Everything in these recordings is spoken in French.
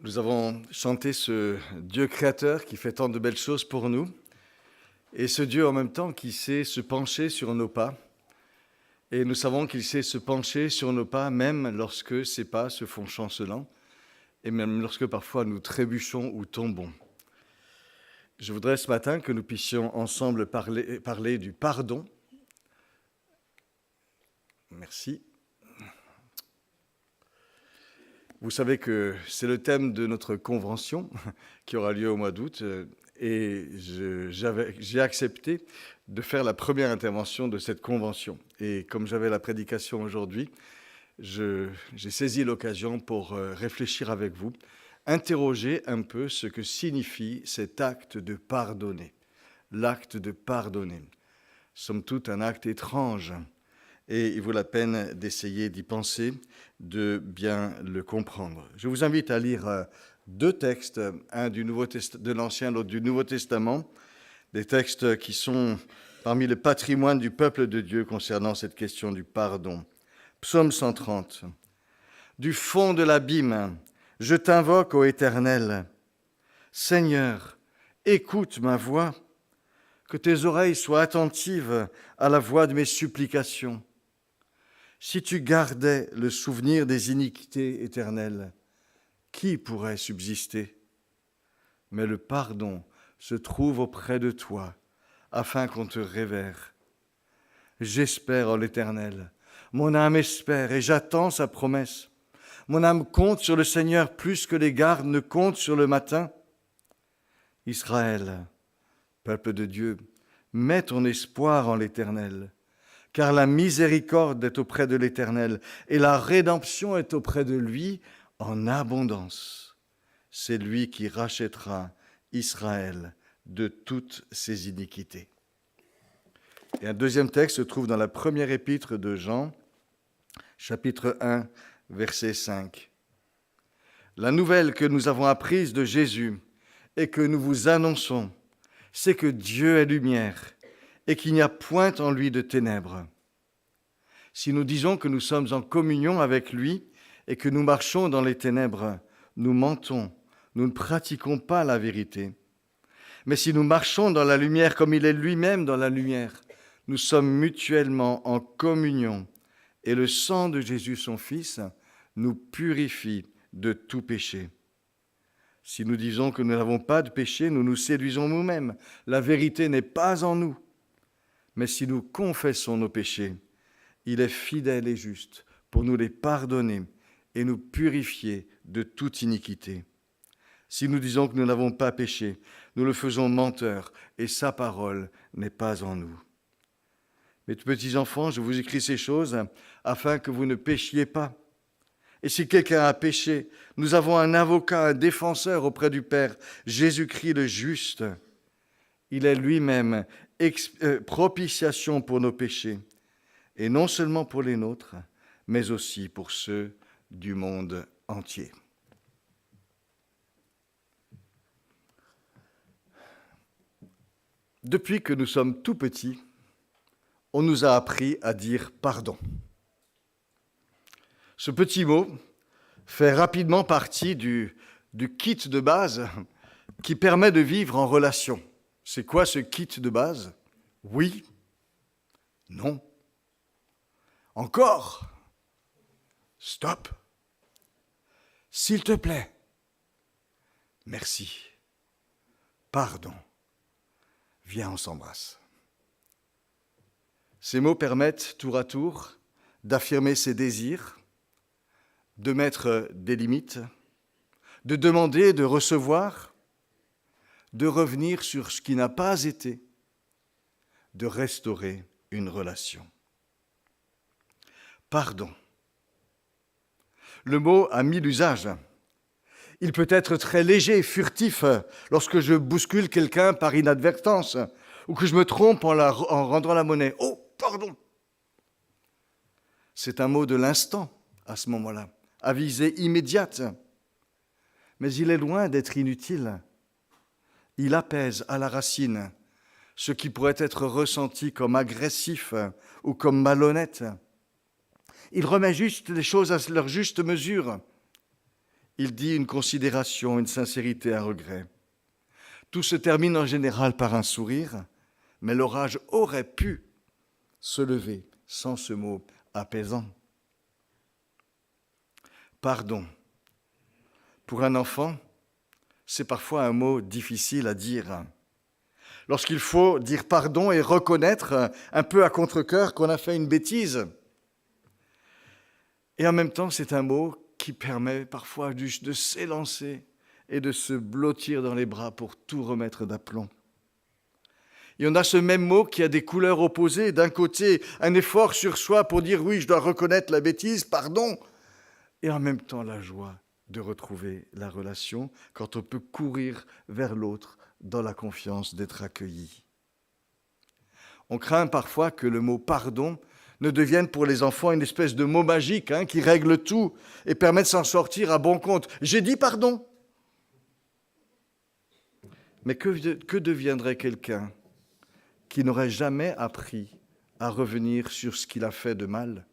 Nous avons chanté ce Dieu créateur qui fait tant de belles choses pour nous, et ce Dieu en même temps qui sait se pencher sur nos pas. Et nous savons qu'il sait se pencher sur nos pas même lorsque ces pas se font chancelants, et même lorsque parfois nous trébuchons ou tombons. Je voudrais ce matin que nous puissions ensemble parler du pardon. Merci. Vous savez que c'est le thème de notre convention qui aura lieu au mois d'août et j'ai accepté de faire la première intervention de cette convention. Et comme j'avais la prédication aujourd'hui, j'ai saisi l'occasion pour réfléchir avec vous, interroger un peu ce que signifie cet acte de pardonner. L'acte de pardonner. Somme toute un acte étrange. Et il vaut la peine d'essayer d'y penser, de bien le comprendre. Je vous invite à lire deux textes, un de l'Ancien, l'autre du Nouveau Testament, des textes qui sont parmi le patrimoine du peuple de Dieu concernant cette question du pardon. Psaume 130. Du fond de l'abîme, je t'invoque, ô Éternel. Seigneur, écoute ma voix, que tes oreilles soient attentives à la voix de mes supplications. Si tu gardais le souvenir des iniquités éternelles, qui pourrait subsister? Mais le pardon se trouve auprès de toi, afin qu'on te révère. J'espère en l'Éternel. Mon âme espère et j'attends sa promesse. Mon âme compte sur le Seigneur plus que les gardes ne comptent sur le matin. Israël, peuple de Dieu, mets ton espoir en l'Éternel. Car la miséricorde est auprès de l'Éternel et la rédemption est auprès de lui en abondance. C'est lui qui rachètera Israël de toutes ses iniquités. Et un deuxième texte se trouve dans la première épître de Jean, chapitre 1, verset 5. La nouvelle que nous avons apprise de Jésus et que nous vous annonçons, c'est que Dieu est lumière et qu'il n'y a point en lui de ténèbres. Si nous disons que nous sommes en communion avec lui et que nous marchons dans les ténèbres, nous mentons, nous ne pratiquons pas la vérité. Mais si nous marchons dans la lumière comme il est lui-même dans la lumière, nous sommes mutuellement en communion et le sang de Jésus, son Fils, nous purifie de tout péché. Si nous disons que nous n'avons pas de péché, nous nous séduisons nous-mêmes. La vérité n'est pas en nous. Mais si nous confessons nos péchés, il est fidèle et juste pour nous les pardonner et nous purifier de toute iniquité. Si nous disons que nous n'avons pas péché, nous le faisons menteur et sa parole n'est pas en nous. Mes petits enfants, je vous écris ces choses afin que vous ne péchiez pas. Et si quelqu'un a péché, nous avons un avocat, un défenseur auprès du Père, Jésus-Christ le juste. Il est lui-même propitiation pour nos péchés, et non seulement pour les nôtres, mais aussi pour ceux du monde entier. Depuis que nous sommes tout petits, on nous a appris à dire pardon. Ce petit mot fait rapidement partie du kit de base qui permet de vivre en relation. C'est quoi ce kit de base? Oui, non, encore, stop, s'il te plaît, merci, pardon, viens, on s'embrasse. Ces mots permettent tour à tour d'affirmer ses désirs, de mettre des limites, de demander, de recevoir, de revenir sur ce qui n'a pas été, de restaurer une relation. Pardon. Le mot a mille usages. Il peut être très léger, furtif, lorsque je bouscule quelqu'un par inadvertance ou que je me trompe en rendant la monnaie. Oh, pardon! C'est un mot de l'instant à ce moment-là, à visée immédiate. Mais il est loin d'être inutile. Il apaise à la racine ce qui pourrait être ressenti comme agressif ou comme malhonnête. Il remet juste les choses à leur juste mesure. il dit une considération, une sincérité, un regret. Tout se termine en général par un sourire, mais l'orage aurait pu se lever sans ce mot apaisant. Pardon. Pour un enfant, c'est parfois un mot difficile à dire. Lorsqu'il faut dire pardon et reconnaître un peu à contre-cœur qu'on a fait une bêtise. Et en même temps, c'est un mot qui permet parfois juste de s'élancer et de se blottir dans les bras pour tout remettre d'aplomb. Et on a ce même mot qui a des couleurs opposées. D'un côté, un effort sur soi pour dire oui, je dois reconnaître la bêtise, pardon. Et en même temps, la joie de retrouver la relation quand on peut courir vers l'autre dans la confiance d'être accueilli. On craint parfois que le mot pardon ne devienne pour les enfants une espèce de mot magique qui règle tout et permet de s'en sortir à bon compte. J'ai dit pardon. Mais que deviendrait quelqu'un qui n'aurait jamais appris à revenir sur ce qu'il a fait de mal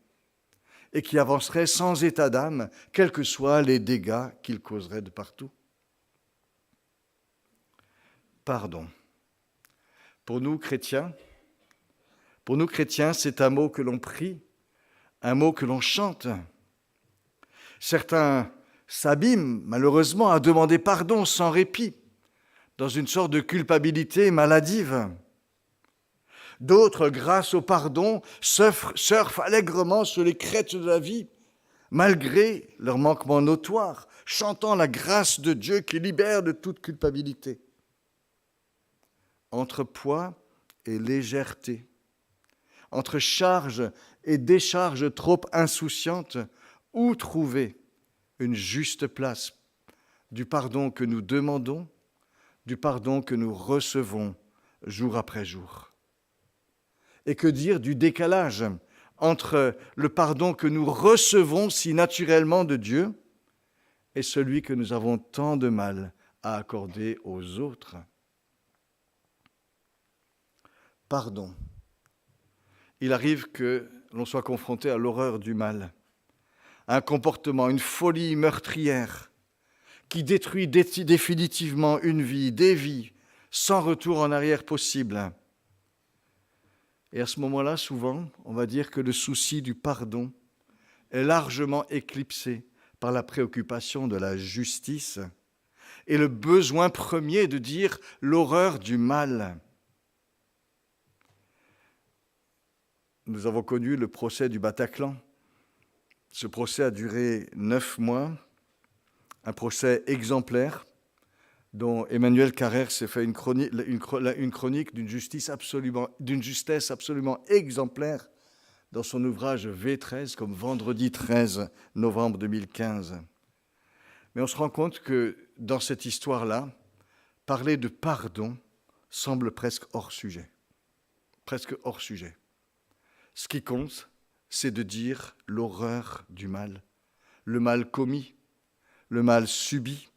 et qui avancerait sans état d'âme, quels que soient les dégâts qu'il causerait de partout? Pardon. Pour nous chrétiens, c'est un mot que l'on prie, un mot que l'on chante. Certains s'abîment, malheureusement, à demander pardon sans répit, dans une sorte de culpabilité maladive. D'autres, grâce au pardon, surfent allègrement sur les crêtes de la vie, malgré leurs manquements notoires, chantant la grâce de Dieu qui libère de toute culpabilité. Entre poids et légèreté, entre charge et décharge trop insouciante, où trouver une juste place du pardon que nous demandons, du pardon que nous recevons jour après jour? Et que dire du décalage entre le pardon que nous recevons si naturellement de Dieu et celui que nous avons tant de mal à accorder aux autres? Pardon. Il arrive que l'on soit confronté à l'horreur du mal, à un comportement, une folie meurtrière qui détruit définitivement une vie, des vies, sans retour en arrière possible. Et à ce moment-là, souvent, on va dire que le souci du pardon est largement éclipsé par la préoccupation de la justice et le besoin premier de dire l'horreur du mal. Nous avons connu le procès du Bataclan. Ce procès a duré 9 mois, un procès exemplaire dont Emmanuel Carrère s'est fait une chronique d'une justesse absolument exemplaire dans son ouvrage V13, comme vendredi 13 novembre 2015. Mais on se rend compte que dans cette histoire-là, parler de pardon semble presque hors sujet. Presque hors sujet. Ce qui compte, c'est de dire l'horreur du mal, le mal commis, le mal subi,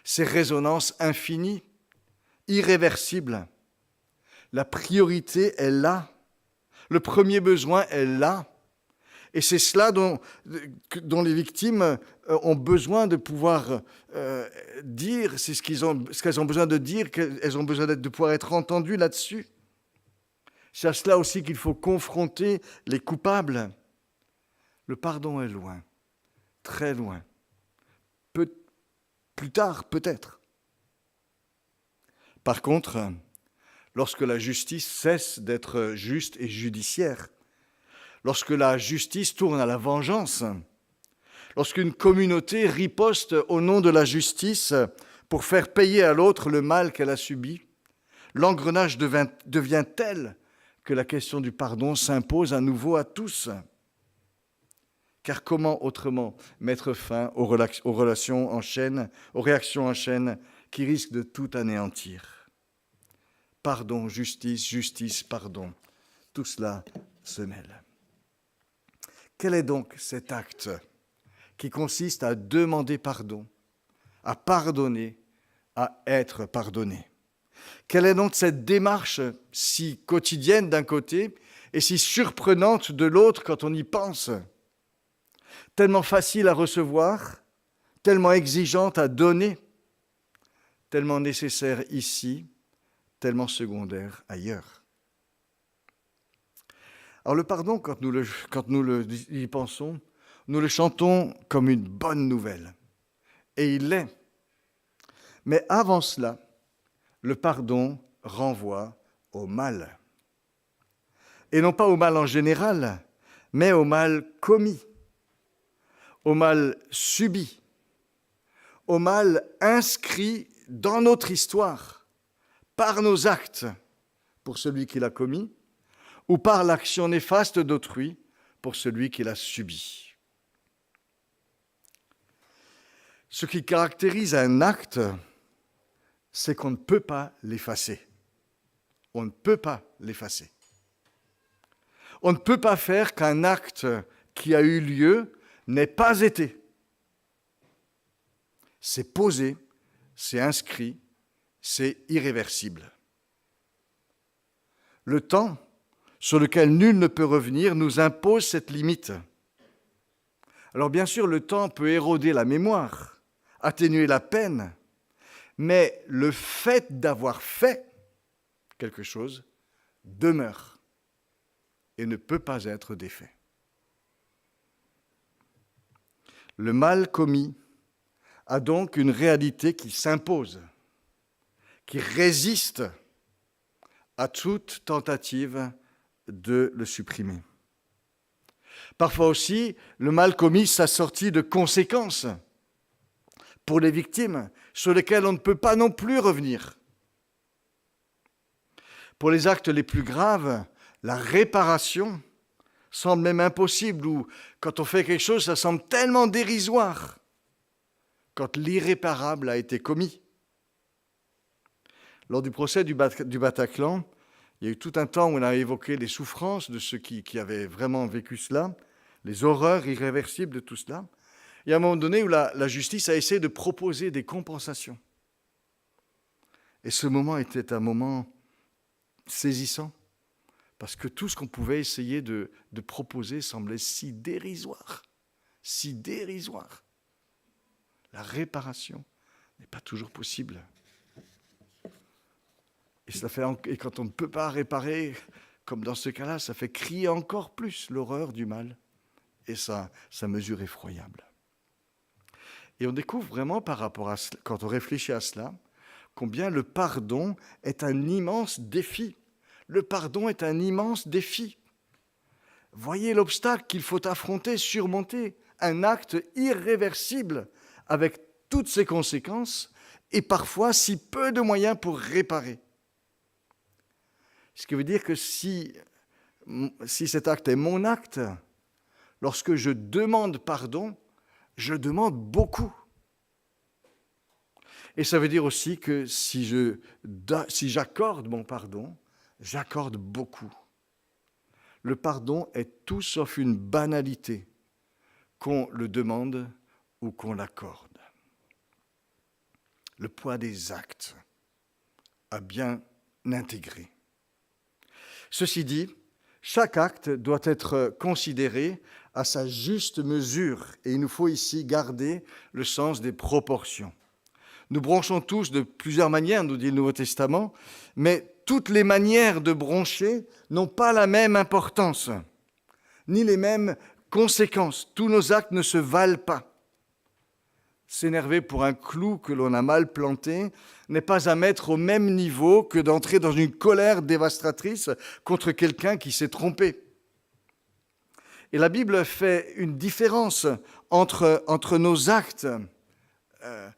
ses résonances infinies, irréversibles. La priorité est là, le premier besoin est là, et c'est cela dont les victimes ont besoin de pouvoir dire, c'est ce qu'elles ont besoin de dire, qu'elles ont besoin de pouvoir être entendues là-dessus. C'est à cela aussi qu'il faut confronter les coupables. Le pardon est loin, très loin. Plus tard, peut-être. Par contre, lorsque la justice cesse d'être juste et judiciaire, lorsque la justice tourne à la vengeance, lorsqu'une communauté riposte au nom de la justice pour faire payer à l'autre le mal qu'elle a subi, l'engrenage devient tel que la question du pardon s'impose à nouveau à tous. Car comment autrement mettre fin aux réactions en chaîne qui risquent de tout anéantir? Pardon, justice, pardon. Tout cela se mêle. Quel est donc cet acte qui consiste à demander pardon, à pardonner, à être pardonné? Quelle est donc cette démarche si quotidienne d'un côté et si surprenante de l'autre quand on y pense? Tellement facile à recevoir, tellement exigeante à donner, tellement nécessaire ici, tellement secondaire ailleurs. Alors le pardon, quand nous y pensons, nous le chantons comme une bonne nouvelle. Et il l'est. Mais avant cela, le pardon renvoie au mal. Et non pas au mal en général, mais au mal commis, au mal subi, au mal inscrit dans notre histoire, par nos actes pour celui qui l'a commis, ou par l'action néfaste d'autrui pour celui qui l'a subi. Ce qui caractérise un acte, c'est qu'on ne peut pas l'effacer. On ne peut pas l'effacer. On ne peut pas faire qu'un acte qui a eu lieu n'ait pas été. C'est posé, c'est inscrit, c'est irréversible. Le temps, sur lequel nul ne peut revenir, nous impose cette limite. Alors bien sûr, le temps peut éroder la mémoire, atténuer la peine, mais le fait d'avoir fait quelque chose demeure et ne peut pas être défait. Le mal commis a donc une réalité qui s'impose, qui résiste à toute tentative de le supprimer. Parfois aussi, le mal commis s'assortit de conséquences pour les victimes sur lesquelles on ne peut pas non plus revenir. Pour les actes les plus graves, la réparation semble même impossible, ou quand on fait quelque chose, ça semble tellement dérisoire quand l'irréparable a été commis. Lors du procès du Bataclan, il y a eu tout un temps où on a évoqué les souffrances de ceux qui avaient vraiment vécu cela, les horreurs irréversibles de tout cela. Il y a un moment donné où la justice a essayé de proposer des compensations. Et ce moment était un moment saisissant, parce que tout ce qu'on pouvait essayer de proposer semblait si dérisoire, si dérisoire. La réparation n'est pas toujours possible. Et quand on ne peut pas réparer, comme dans ce cas-là, ça fait crier encore plus l'horreur du mal et sa mesure effroyable. Et on découvre vraiment par rapport à cela, quand on réfléchit à cela, combien le pardon est un immense défi. Le pardon est un immense défi. Voyez l'obstacle qu'il faut affronter, surmonter, un acte irréversible avec toutes ses conséquences et parfois si peu de moyens pour réparer. Ce qui veut dire que si cet acte est mon acte, lorsque je demande pardon, je demande beaucoup. Et ça veut dire aussi que si j'accorde mon pardon, j'accorde beaucoup. Le pardon est tout sauf une banalité, qu'on le demande ou qu'on l'accorde. Le poids des actes a bien intégré. Ceci dit, chaque acte doit être considéré à sa juste mesure et il nous faut ici garder le sens des proportions. Nous bronchons tous de plusieurs manières, nous dit le Nouveau Testament, mais toutes les manières de broncher n'ont pas la même importance, ni les mêmes conséquences. Tous nos actes ne se valent pas. S'énerver pour un clou que l'on a mal planté n'est pas à mettre au même niveau que d'entrer dans une colère dévastatrice contre quelqu'un qui s'est trompé. Et la Bible fait une différence entre nos actes. Elle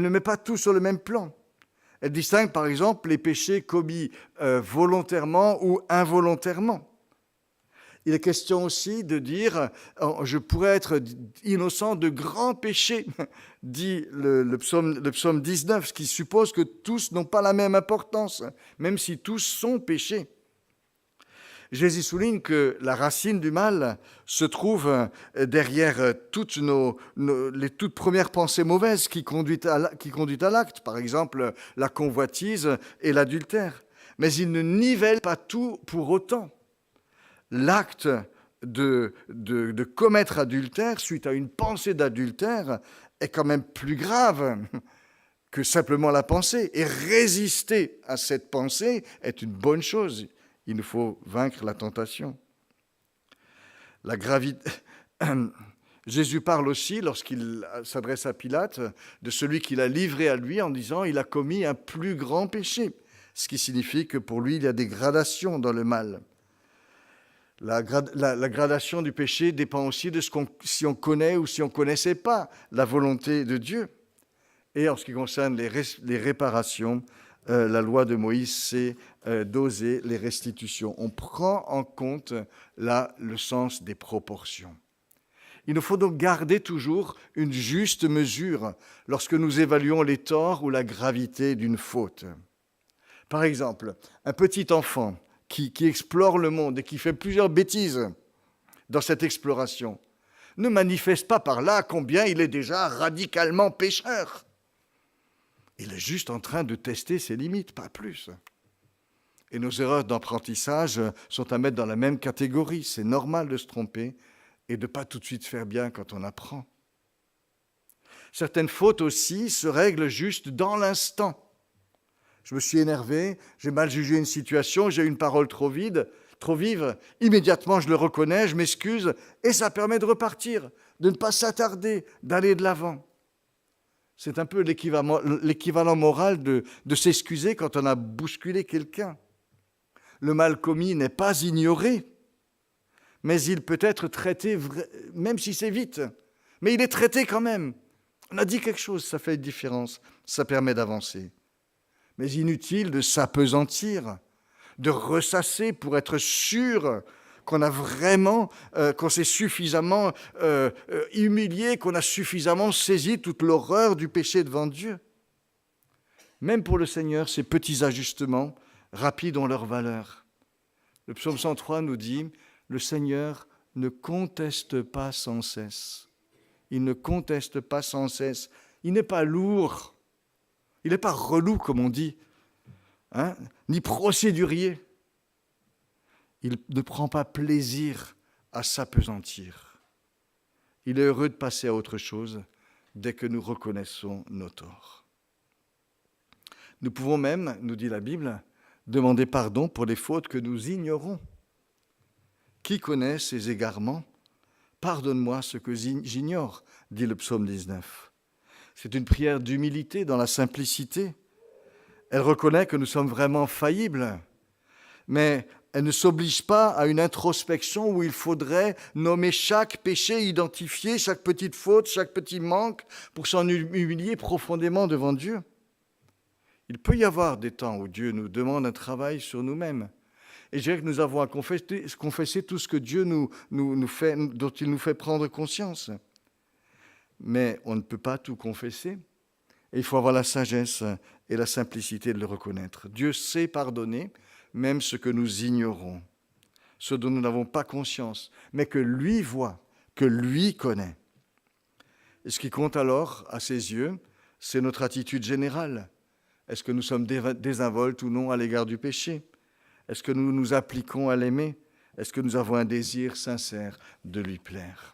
ne met pas tout sur le même plan. Elle distingue par exemple les péchés commis volontairement ou involontairement. Il est question aussi de dire « je pourrais être innocent de grands péchés », dit le psaume 19, ce qui suppose que tous n'ont pas la même importance, même si tous sont péchés. Jésus souligne que la racine du mal se trouve derrière toutes les toutes premières pensées mauvaises qui conduisent à l'acte, par exemple la convoitise et l'adultère. Mais il ne nivelle pas tout pour autant. L'acte de commettre adultère suite à une pensée d'adultère est quand même plus grave que simplement la pensée. Et résister à cette pensée est une bonne chose. Il nous faut vaincre la tentation. La gravité... Jésus parle aussi, lorsqu'il s'adresse à Pilate, de celui qu'il a livré à lui en disant « il a commis un plus grand péché », ce qui signifie que pour lui, il y a des gradations dans le mal. La gradation du péché dépend aussi de si on connaît ou si on ne connaissait pas la volonté de Dieu. Et en ce qui concerne les réparations, la loi de Moïse, c'est doser les restitutions. On prend en compte là le sens des proportions. Il nous faut donc garder toujours une juste mesure lorsque nous évaluons les torts ou la gravité d'une faute. Par exemple, un petit enfant qui explore le monde et qui fait plusieurs bêtises dans cette exploration ne manifeste pas par là combien il est déjà radicalement pécheur. Il est juste en train de tester ses limites, pas plus. Et nos erreurs d'apprentissage sont à mettre dans la même catégorie. C'est normal de se tromper et de ne pas tout de suite faire bien quand on apprend. Certaines fautes aussi se règlent juste dans l'instant. Je me suis énervé, j'ai mal jugé une situation, j'ai eu une parole trop vive, immédiatement je le reconnais, je m'excuse, et ça permet de repartir, de ne pas s'attarder, d'aller de l'avant. C'est un peu l'équivalent moral de s'excuser quand on a bousculé quelqu'un. Le mal commis n'est pas ignoré, mais il peut être traité, même si c'est vite, mais il est traité quand même. On a dit quelque chose, ça fait une différence, ça permet d'avancer. Mais inutile de s'apesantir, de ressasser pour être sûr qu'on a vraiment, qu'on s'est suffisamment humilié, qu'on a suffisamment saisi toute l'horreur du péché devant Dieu. Même pour le Seigneur, ces petits ajustements rapides ont leur valeur. Le psaume 103 nous dit « Le Seigneur ne conteste pas sans cesse. Il ne conteste pas sans cesse. Il n'est pas lourd. Il n'est pas relou, comme on dit, ni procédurier. Il ne prend pas plaisir à s'apesantir. Il est heureux de passer à autre chose dès que nous reconnaissons nos torts. Nous pouvons même, nous dit la Bible, demander pardon pour les fautes que nous ignorons. Qui connaît ces égarements ? Pardonne-moi ce que j'ignore, dit le psaume 19. C'est une prière d'humilité dans la simplicité. Elle reconnaît que nous sommes vraiment faillibles, mais elle ne s'oblige pas à une introspection où il faudrait nommer chaque péché, identifier chaque petite faute, chaque petit manque pour s'en humilier profondément devant Dieu. Il peut y avoir des temps où Dieu nous demande un travail sur nous-mêmes. Et je dirais que nous avons à confesser tout ce que Dieu nous fait, dont il nous fait prendre conscience. Mais on ne peut pas tout confesser. Et il faut avoir la sagesse et la simplicité de le reconnaître. Dieu sait pardonner, même ce que nous ignorons, ce dont nous n'avons pas conscience, mais que lui voit, que lui connaît. Et ce qui compte alors, à ses yeux, c'est notre attitude générale. Est-ce que nous sommes désinvoltes ou non à l'égard du péché ? Est-ce que nous nous appliquons à l'aimer ? Est-ce que nous avons un désir sincère de lui plaire ?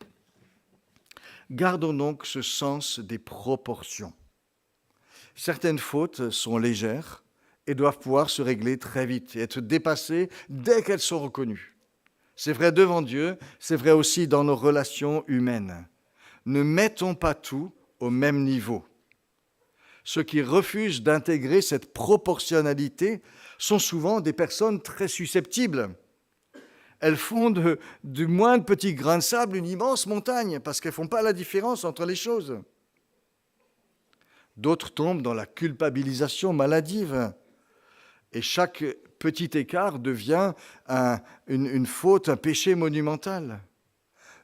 Gardons donc ce sens des proportions. Certaines fautes sont légères et doivent pouvoir se régler très vite et être dépassées dès qu'elles sont reconnues. C'est vrai devant Dieu, c'est vrai aussi dans nos relations humaines. Ne mettons pas tout au même niveau. Ceux qui refusent d'intégrer cette proportionnalité sont souvent des personnes très susceptibles. Elles font du moindre petit grain de sable une immense montagne parce qu'elles ne font pas la différence entre les choses. D'autres tombent dans la culpabilisation maladive. Et chaque petit écart devient une faute, un péché monumental.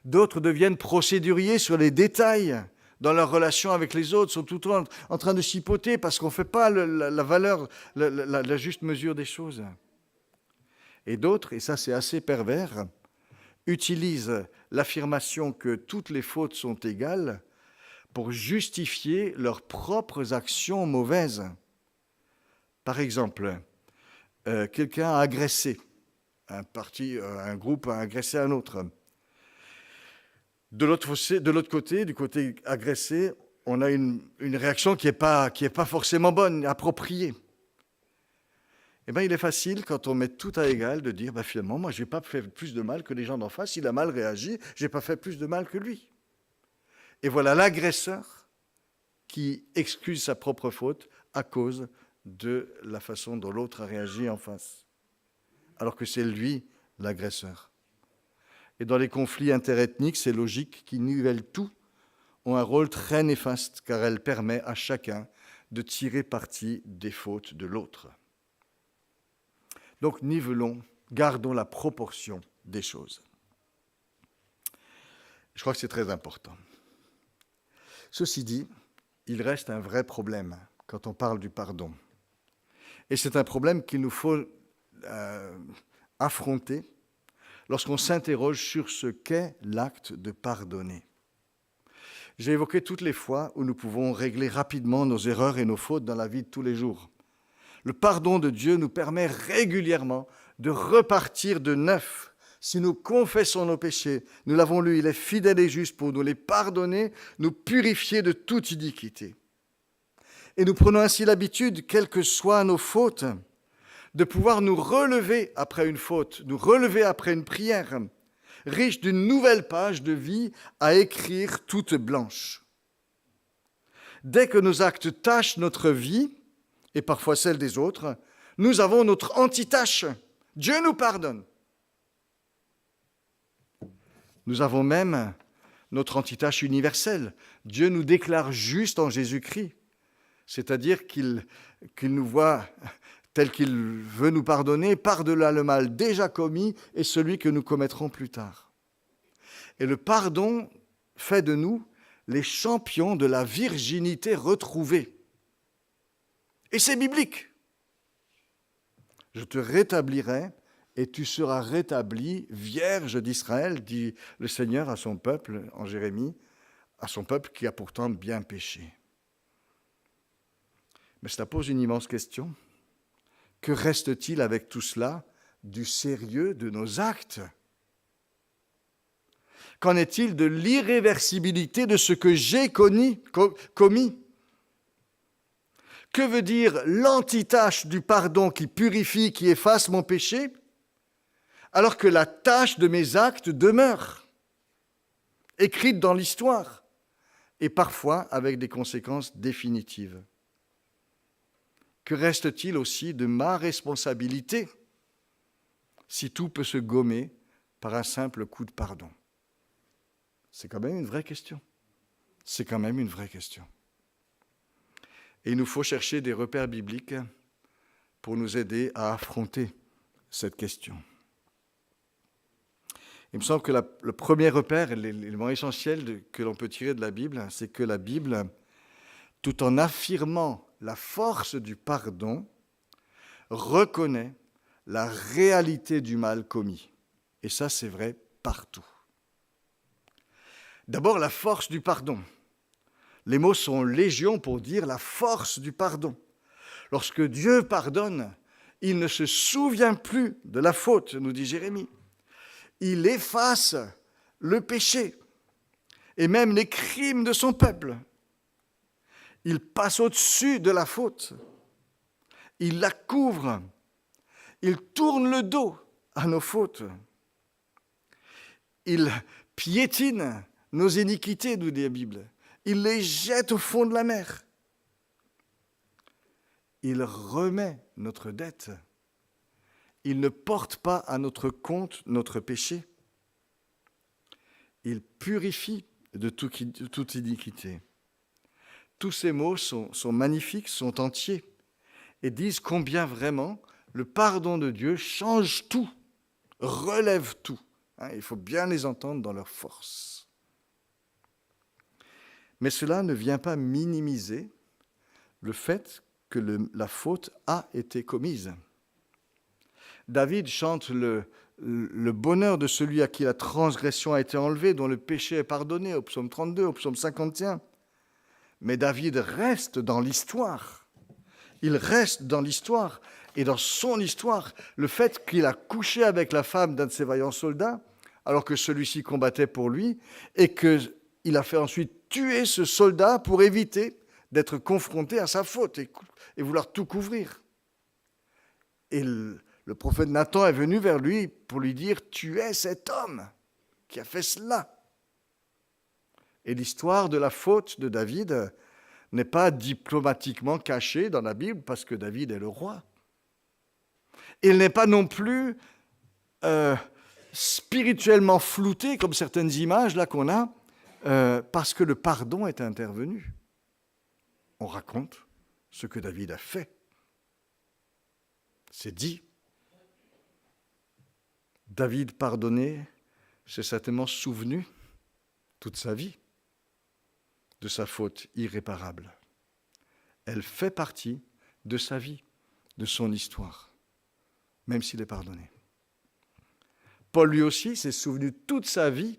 D'autres deviennent procéduriers sur les détails dans leur relation avec les autres, sont tout le temps en train de chipoter parce qu'on ne fait pas la valeur, la juste mesure des choses. Et d'autres, et ça c'est assez pervers, utilisent l'affirmation que toutes les fautes sont égales pour justifier leurs propres actions mauvaises. Par exemple, quelqu'un a agressé, un groupe a agressé un autre. De l'autre côté, du côté agressé, on a une réaction qui est pas forcément bonne, appropriée. Eh bien, il est facile, quand on met tout à égal, de dire, finalement, moi, je n'ai pas fait plus de mal que les gens d'en face. Il a mal réagi, je n'ai pas fait plus de mal que lui. Et voilà l'agresseur qui excuse sa propre faute à cause de la façon dont l'autre a réagi en face, alors que c'est lui l'agresseur. Et dans les conflits interethniques, ces logiques qui nivellent tout ont un rôle très néfaste, car elles permettent à chacun de tirer parti des fautes de l'autre. Donc nivelons, gardons la proportion des choses. Je crois que c'est très important. Ceci dit, il reste un vrai problème quand on parle du pardon. Et c'est un problème qu'il nous faut affronter lorsqu'on s'interroge sur ce qu'est l'acte de pardonner. J'ai évoqué toutes les fois où nous pouvons régler rapidement nos erreurs et nos fautes dans la vie de tous les jours. Le pardon de Dieu nous permet régulièrement de repartir de neuf. Si nous confessons nos péchés, nous l'avons lu, il est fidèle et juste pour nous les pardonner, nous purifier de toute iniquité. Et nous prenons ainsi l'habitude, quelles que soient nos fautes, de pouvoir nous relever après une faute, nous relever après une prière, riche d'une nouvelle page de vie à écrire toute blanche. Dès que nos actes tachent notre vie, et parfois celle des autres, nous avons notre antitache. Dieu nous pardonne. Nous avons même notre antitache universelle. Dieu nous déclare juste en Jésus-Christ, c'est-à-dire qu'il nous voit tel qu'il veut nous pardonner par-delà le mal déjà commis et celui que nous commettrons plus tard. Et le pardon fait de nous les champions de la virginité retrouvée. Et c'est biblique. Je te rétablirai et tu seras rétabli, vierge d'Israël, dit le Seigneur à son peuple, en Jérémie, à son peuple qui a pourtant bien péché. Mais cela pose une immense question. Que reste-t-il avec tout cela du sérieux de nos actes ? Qu'en est-il de l'irréversibilité de ce que j'ai commis ? Que veut dire l'antitache du pardon qui purifie, qui efface mon péché, alors que la tâche de mes actes demeure, écrite dans l'histoire, et parfois avec des conséquences définitives ? Que reste-t-il aussi de ma responsabilité si tout peut se gommer par un simple coup de pardon ? C'est quand même une vraie question. C'est quand même une vraie question. Et il nous faut chercher des repères bibliques pour nous aider à affronter cette question. Il me semble que le premier repère, l'élément essentiel que l'on peut tirer de la Bible, c'est que la Bible, tout en affirmant la force du pardon, reconnaît la réalité du mal commis. Et ça, c'est vrai partout. D'abord, la force du pardon. Les mots sont légion pour dire la force du pardon. Lorsque Dieu pardonne, il ne se souvient plus de la faute, nous dit Jérémie. Il efface le péché et même les crimes de son peuple. Il passe au-dessus de la faute. Il la couvre. Il tourne le dos à nos fautes. Il piétine nos iniquités, nous dit la Bible. Il les jette au fond de la mer. Il remet notre dette. Il ne porte pas à notre compte notre péché. Il purifie de toute iniquité. Tous ces mots sont magnifiques, sont entiers, et disent combien vraiment le pardon de Dieu change tout, relève tout. Il faut bien les entendre dans leur force. Mais cela ne vient pas minimiser le fait que la faute a été commise. David chante le bonheur de celui à qui la transgression a été enlevée, dont le péché est pardonné, au psaume 32, au psaume 51. Mais David reste dans l'histoire. Il reste dans l'histoire. Et dans son histoire, le fait qu'il a couché avec la femme d'un de ses vaillants soldats alors que celui-ci combattait pour lui, et qu'il a fait ensuite tuer ce soldat pour éviter d'être confronté à sa faute et vouloir tout couvrir. Et le prophète Nathan est venu vers lui pour lui dire « Tu es cet homme qui a fait cela ». Et l'histoire de la faute de David n'est pas diplomatiquement cachée dans la Bible parce que David est le roi. Il n'est pas non plus spirituellement flouté comme certaines images là qu'on a parce que le pardon est intervenu. On raconte ce que David a fait. C'est dit. David pardonné, s'est certainement souvenu toute sa vie de sa faute irréparable. Elle fait partie de sa vie, de son histoire, même s'il est pardonné. Paul lui aussi s'est souvenu toute sa vie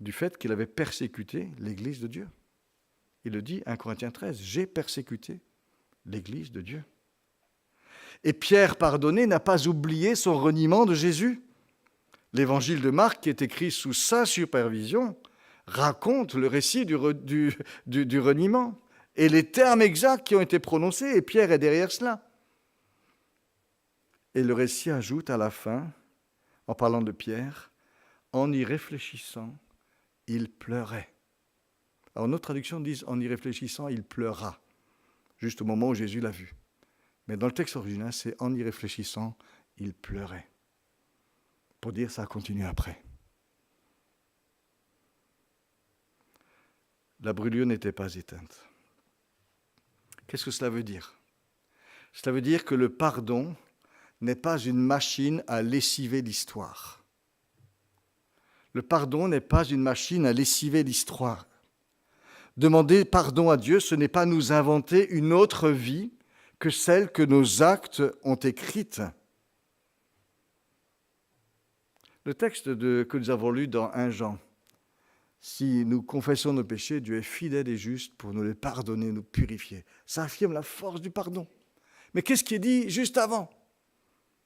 du fait qu'il avait persécuté l'Église de Dieu. Il le dit, 1 Corinthiens 13, « J'ai persécuté l'Église de Dieu ». Et Pierre, pardonné, n'a pas oublié son reniement de Jésus. L'évangile de Marc, qui est écrit sous sa supervision, raconte le récit du reniement et les termes exacts qui ont été prononcés, et Pierre est derrière cela. Et le récit ajoute à la fin, en parlant de Pierre, « En y réfléchissant, il pleurait ». Alors notre traduction dit « En y réfléchissant, il pleura », juste au moment où Jésus l'a vu. Mais dans le texte original, c'est « En y réfléchissant, il pleurait ». Pour dire ça a continué après. La brûlure n'était pas éteinte. Qu'est-ce que cela veut dire? Cela veut dire que le pardon n'est pas une machine à lessiver l'histoire. Le pardon n'est pas une machine à lessiver l'histoire. Demander pardon à Dieu, ce n'est pas nous inventer une autre vie que celle que nos actes ont écrite. Le texte que nous avons lu dans 1 Jean, si nous confessons nos péchés, Dieu est fidèle et juste pour nous les pardonner, nous purifier. Ça affirme la force du pardon. Mais qu'est-ce qui est dit juste avant?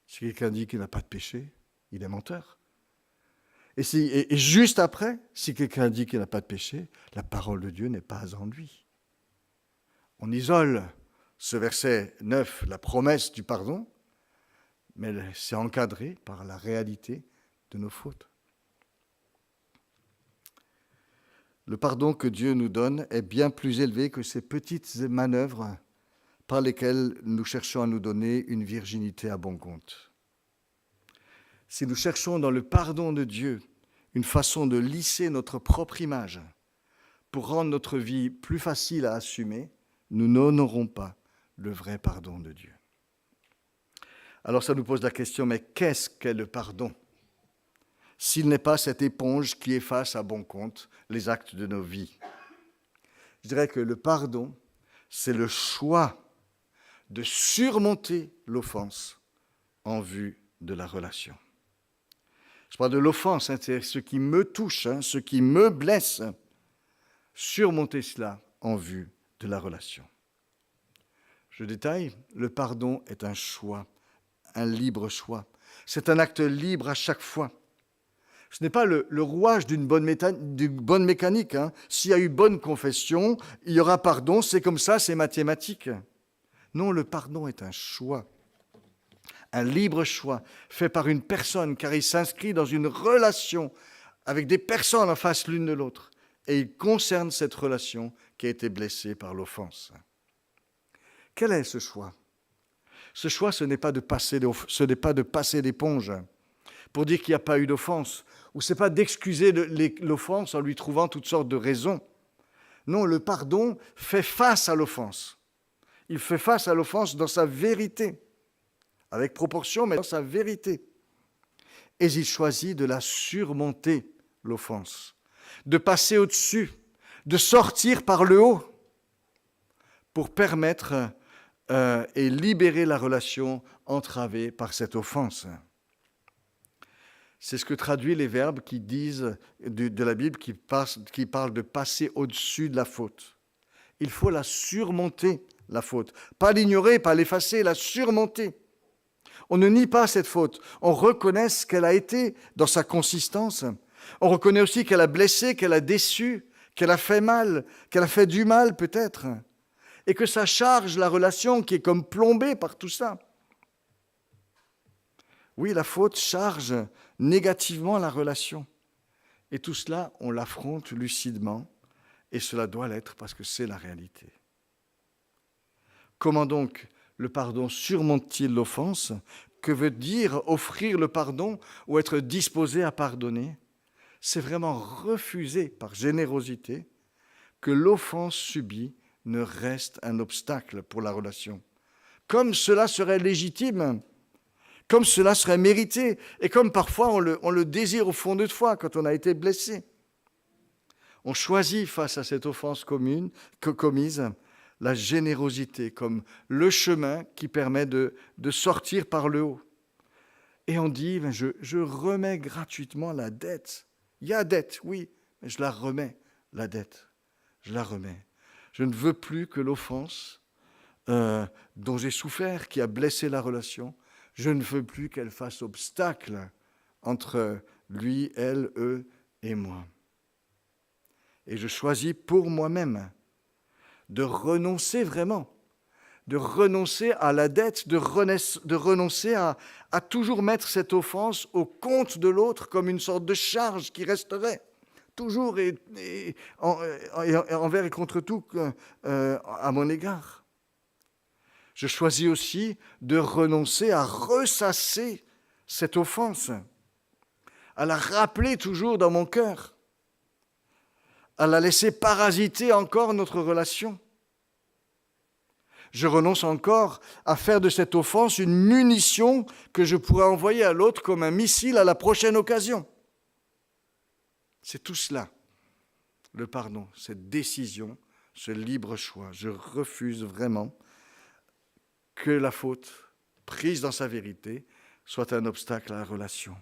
Si quelqu'un dit qu'il n'a pas de péché, il est menteur. Et juste après, si quelqu'un dit qu'il n'a pas de péché, la parole de Dieu n'est pas en lui. On isole ce verset 9, la promesse du pardon, mais c'est encadré par la réalité de nos fautes. Le pardon que Dieu nous donne est bien plus élevé que ces petites manœuvres par lesquelles nous cherchons à nous donner une virginité à bon compte. Si nous cherchons dans le pardon de Dieu une façon de lisser notre propre image pour rendre notre vie plus facile à assumer, nous n'honorons pas le vrai pardon de Dieu. Alors ça nous pose la question, mais qu'est-ce qu'est le pardon ? S'il n'est pas cette éponge qui efface à bon compte les actes de nos vies. Je dirais que le pardon, c'est le choix de surmonter l'offense en vue de la relation. Je parle de l'offense, c'est ce qui me touche, ce qui me blesse. Surmonter cela en vue de la relation. Je détaille, le pardon est un choix, un libre choix. C'est un acte libre à chaque fois. Ce n'est pas le rouage d'une bonne mécanique. S'il y a eu bonne confession, il y aura pardon, c'est comme ça, c'est mathématique. Non, le pardon est un choix, un libre choix fait par une personne, car il s'inscrit dans une relation avec des personnes en face l'une de l'autre. Et il concerne cette relation qui a été blessée par l'offense. Quel est ce choix? Ce choix, ce n'est pas de passer l'éponge pour dire qu'il n'y a pas eu d'offense, ou ce n'est pas d'excuser l'offense en lui trouvant toutes sortes de raisons. Non, le pardon fait face à l'offense. Il fait face à l'offense dans sa vérité, avec proportion, mais dans sa vérité. Et il choisit de la surmonter, l'offense, de passer au-dessus, de sortir par le haut, pour permettre et libérer la relation entravée par cette offense. C'est ce que traduit les verbes qui disent de la Bible qui parlent de passer au-dessus de la faute. Il faut la surmonter, la faute. Pas l'ignorer, pas l'effacer, la surmonter. On ne nie pas cette faute. On reconnaît ce qu'elle a été dans sa consistance. On reconnaît aussi qu'elle a blessé, qu'elle a déçu, qu'elle a fait mal, qu'elle a fait du mal peut-être. Et que ça charge la relation qui est comme plombée par tout ça. Oui, la faute charge négativement la relation. Et tout cela, on l'affronte lucidement. Et cela doit l'être parce que c'est la réalité. Comment donc le pardon surmonte-t-il l'offense? Que veut dire offrir le pardon ou être disposé à pardonner? C'est vraiment refuser par générosité que l'offense subie ne reste un obstacle pour la relation. Comme cela serait légitime, comme cela serait mérité, et comme parfois on le désire au fond de soi quand on a été blessé. On choisit face à cette offense commise la générosité comme le chemin qui permet de sortir par le haut. Et on dit, je remets gratuitement la dette. Il y a dette, oui, mais je la remets, la dette. Je la remets. Je ne veux plus que l'offense dont j'ai souffert, qui a blessé la relation, je ne veux plus qu'elle fasse obstacle entre lui, elle, eux et moi. Et je choisis pour moi-même de renoncer vraiment, de renoncer à la dette, de renoncer à toujours mettre cette offense au compte de l'autre comme une sorte de charge qui resterait toujours envers et contre tout à mon égard. Je choisis aussi de renoncer à ressasser cette offense, à la rappeler toujours dans mon cœur, à la laisser parasiter encore notre relation. Je renonce encore à faire de cette offense une munition que je pourrais envoyer à l'autre comme un missile à la prochaine occasion. C'est tout cela, le pardon, cette décision, ce libre choix. Je refuse vraiment que la faute, prise dans sa vérité, soit un obstacle à la relation.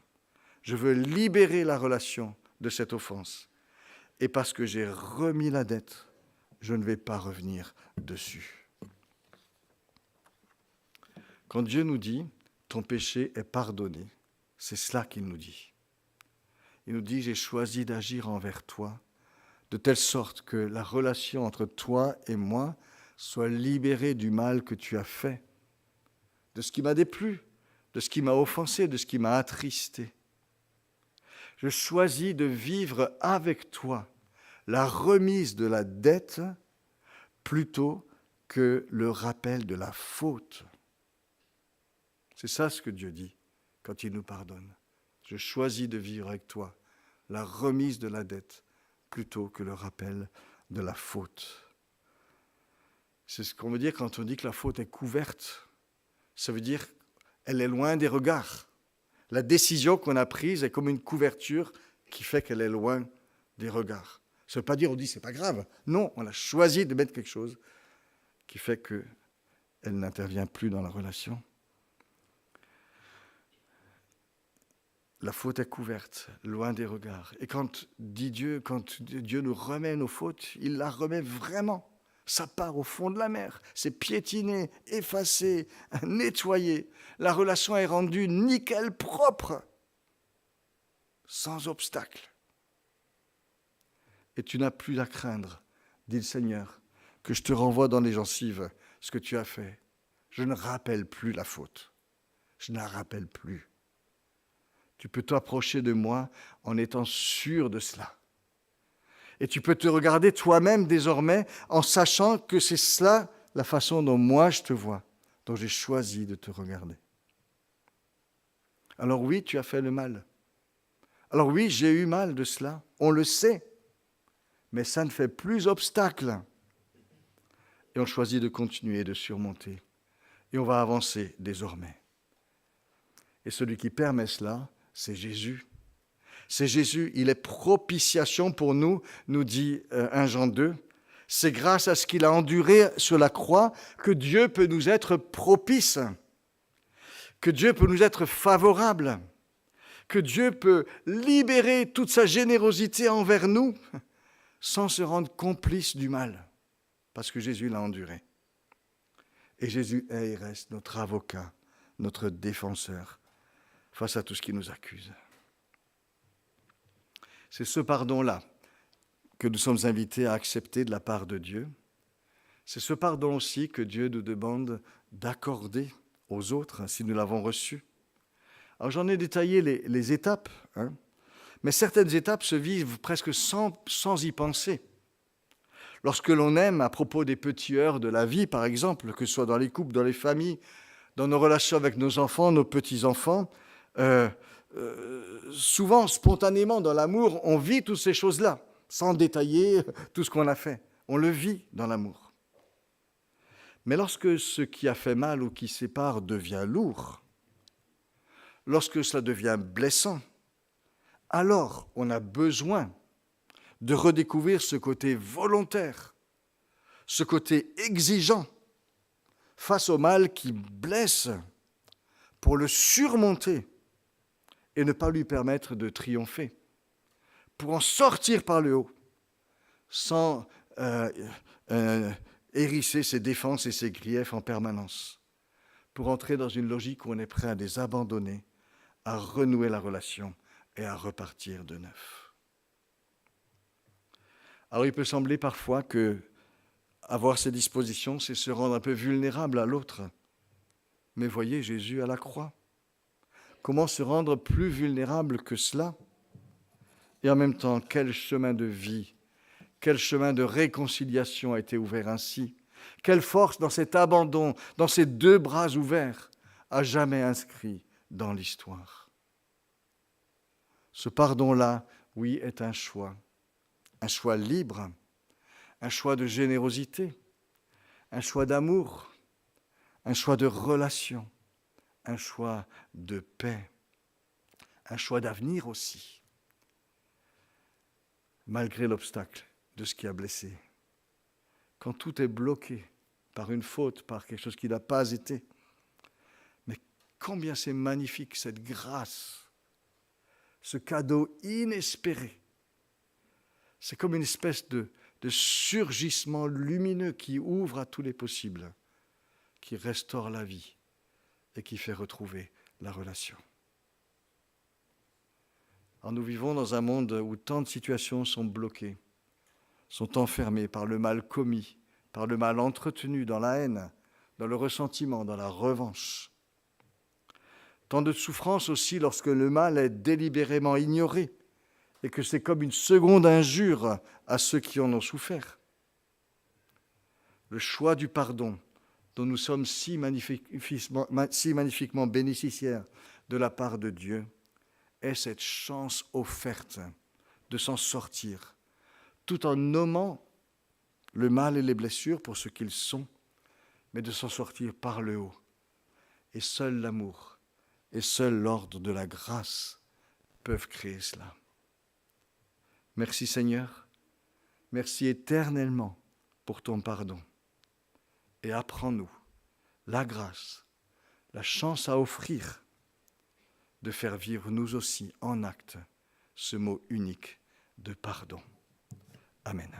Je veux libérer la relation de cette offense. Et parce que j'ai remis la dette, je ne vais pas revenir dessus. Quand Dieu nous dit « ton péché est pardonné », c'est cela qu'il nous dit. Il nous dit « j'ai choisi d'agir envers toi de telle sorte que la relation entre toi et moi soit libérée du mal que tu as fait, de ce qui m'a déplu, de ce qui m'a offensé, de ce qui m'a attristé. Je choisis de vivre avec toi la remise de la dette plutôt que le rappel de la faute. » C'est ça ce que Dieu dit quand il nous pardonne. Je choisis de vivre avec toi la remise de la dette plutôt que le rappel de la faute. C'est ce qu'on veut dire quand on dit que la faute est couverte. Ça veut dire qu'elle est loin des regards. La décision qu'on a prise est comme une couverture qui fait qu'elle est loin des regards. Ça ne veut pas dire on dit c'est pas grave. Non, on a choisi de mettre quelque chose qui fait qu'elle n'intervient plus dans la relation. La faute est couverte, loin des regards. Et quand Dieu nous remet nos fautes, il la remet vraiment. Ça part au fond de la mer. C'est piétiné, effacé, nettoyé. La relation est rendue nickel, propre, sans obstacle. Et tu n'as plus à craindre, dit le Seigneur, que je te renvoie dans les gencives ce que tu as fait. Je ne rappelle plus la faute. Je ne la rappelle plus. Tu peux t'approcher de moi en étant sûr de cela. Et tu peux te regarder toi-même désormais en sachant que c'est cela la façon dont moi je te vois, dont j'ai choisi de te regarder. Alors oui, tu as fait le mal. Alors oui, j'ai eu mal de cela, on le sait, mais ça ne fait plus obstacle. Et on choisit de continuer, de surmonter. Et on va avancer désormais. Et celui qui permet cela, c'est Jésus. C'est Jésus, il est propitiation pour nous, nous dit 1 Jean 2. C'est grâce à ce qu'il a enduré sur la croix que Dieu peut nous être propice, que Dieu peut nous être favorable, que Dieu peut libérer toute sa générosité envers nous sans se rendre complice du mal, parce que Jésus l'a enduré. Et Jésus est et reste notre avocat notre défenseur face à tout ce qui nous accuse. C'est ce pardon-là que nous sommes invités à accepter de la part de Dieu. C'est ce pardon aussi que Dieu nous demande d'accorder aux autres si nous l'avons reçu. Alors j'en ai détaillé les étapes, mais certaines étapes se vivent presque sans y penser. Lorsque l'on aime, à propos des petits heurts de la vie, par exemple, que ce soit dans les couples, dans les familles, dans nos relations avec nos enfants, nos petits-enfants, souvent, spontanément, dans l'amour, on vit toutes ces choses-là, sans détailler tout ce qu'on a fait. On le vit dans l'amour. Mais lorsque ce qui a fait mal ou qui sépare devient lourd, lorsque cela devient blessant, alors on a besoin de redécouvrir ce côté volontaire, ce côté exigeant face au mal qui blesse pour le surmonter et ne pas lui permettre de triompher, pour en sortir par le haut, sans hérisser ses défenses et ses griefs en permanence, pour entrer dans une logique où on est prêt à les abandonner, à renouer la relation et à repartir de neuf. Alors il peut sembler parfois que avoir ces dispositions, c'est se rendre un peu vulnérable à l'autre. Mais voyez Jésus à la croix. Comment se rendre plus vulnérable que cela? Et en même temps, quel chemin de vie, quel chemin de réconciliation a été ouvert ainsi? Quelle force dans cet abandon, dans ces deux bras ouverts, à jamais inscrit dans l'histoire. Ce pardon-là, oui, est un choix libre, un choix de générosité, un choix d'amour, un choix de relation, un choix de paix, un choix d'avenir aussi, malgré l'obstacle de ce qui a blessé. Quand tout est bloqué par une faute, par quelque chose qui n'a pas été, mais combien c'est magnifique cette grâce, ce cadeau inespéré. C'est comme une espèce de surgissement lumineux qui ouvre à tous les possibles, qui restaure la vie et qui fait retrouver la relation. Alors nous vivons dans un monde où tant de situations sont bloquées, sont enfermées par le mal commis, par le mal entretenu dans la haine, dans le ressentiment, dans la revanche. Tant de souffrance aussi lorsque le mal est délibérément ignoré et que c'est comme une seconde injure à ceux qui en ont souffert. Le choix du pardon, dont nous sommes si magnifiquement bénéficiaires de la part de Dieu, est cette chance offerte de s'en sortir, tout en nommant le mal et les blessures pour ce qu'ils sont, mais de s'en sortir par le haut. Et seul l'amour et seul l'ordre de la grâce peuvent créer cela. Merci Seigneur, merci éternellement pour ton pardon. Et apprends-nous la grâce, la chance à offrir de faire vivre nous aussi en acte ce mot unique de pardon. Amen.